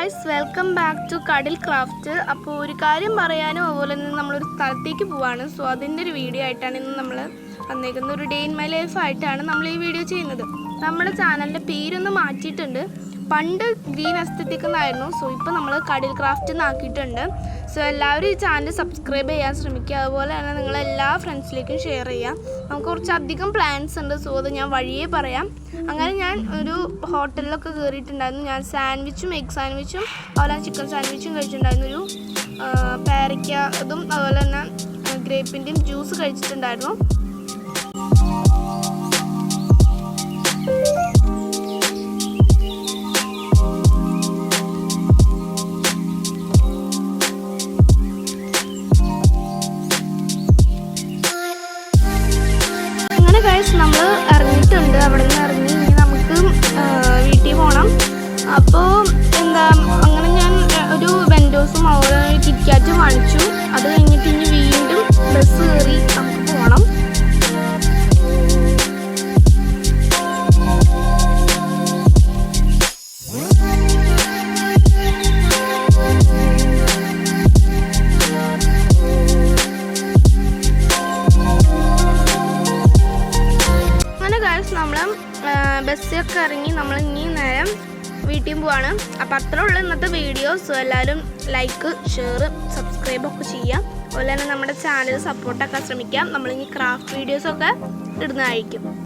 Guys, welcome back to കടിൽ craft. അപ്പോൾ ഒരു കാര്യം പറയാനും അതുപോലെ തന്നെ നമ്മളൊരു സ്ഥലത്തേക്ക് പോവാണ്. സോ അതിൻ്റെ ഒരു വീഡിയോ ആയിട്ടാണ് ഇന്ന് നമ്മൾ വന്നേക്കുന്നത്. ഒരു ഡേ ഇൻ മൈ ലൈഫ് ആയിട്ടാണ് നമ്മൾ ഈ വീഡിയോ ചെയ്യുന്നത്. നമ്മുടെ ചാനലിൻ്റെ പേരൊന്ന് മാറ്റിയിട്ടുണ്ട്. പണ്ട് ഗ്രീൻ എസ്തെറ്റിക് എന്നായിരുന്നു. സോ ഇപ്പോൾ നമ്മൾ കടിൽ ക്രാഫ്റ്റ് എന്നാക്കിയിട്ടുണ്ട്. സോ എല്ലാവരും ഈ ചാനൽ സബ്സ്ക്രൈബ് ചെയ്യാൻ ശ്രമിക്കുക. അതുപോലെ തന്നെ നിങ്ങൾ എല്ലാ ഫ്രണ്ട്സിലേക്കും ഷെയർ ചെയ്യാം. നമുക്ക് കുറച്ചധികം പ്ലാൻസ് ഉണ്ട്. സോ അത് ഞാൻ വഴിയേ പറയാം. അങ്ങനെ ഞാൻ ഒരു ഹോട്ടലിലൊക്കെ കയറിയിട്ടുണ്ടായിരുന്നു. ഞാൻ സാൻഡ്വിച്ചും എഗ് സാൻഡ്വിച്ചും അതുപോലെ ചിക്കൻ സാൻഡ്വിച്ചും കഴിച്ചിട്ടുണ്ടായിരുന്നു. ഒരു പേരയ്ക്ക അതും അതുപോലെ തന്നെ ഗ്രേപ്പിൻ്റെയും ജ്യൂസ് കഴിച്ചിട്ടുണ്ടായിരുന്നു. നമ്മൾ ഇറങ്ങിയിട്ടുണ്ട്. അവിടെ നിന്ന് ഇറങ്ങി ഇനി നമുക്ക് വീട്ടിൽ പോകണം. അപ്പോൾ അങ്ങനെ ഞാൻ ഒരു വെൻഡോസും അതുപോലെ കിറ്റ്കാറ്റും വാങ്ങിച്ചു. അത് കഴിഞ്ഞിട്ട് ഇനി വീണ്ടും ബസ് കയറി നമുക്ക് പോകണം. നമ്മൾ ബസ്സിലൊക്കെ ഇറങ്ങി നമ്മൾ ഇനി നേരം വീട്ടിൽ പോവാണ്. അപ്പോൾ അത്രേ ഉള്ളൂ ഇന്നത്തെ വീഡിയോസ്. എല്ലാവരും ലൈക്ക്, ഷെയർ, സബ്സ്ക്രൈബ് ഒക്കെ ചെയ്യാം. അതുപോലെ തന്നെ നമ്മുടെ ചാനൽ സപ്പോർട്ടാക്കാൻ ശ്രമിക്കാം. നമ്മളിനി ക്രാഫ്റ്റ് വീഡിയോസൊക്കെ ഇടുന്നതായിരിക്കും.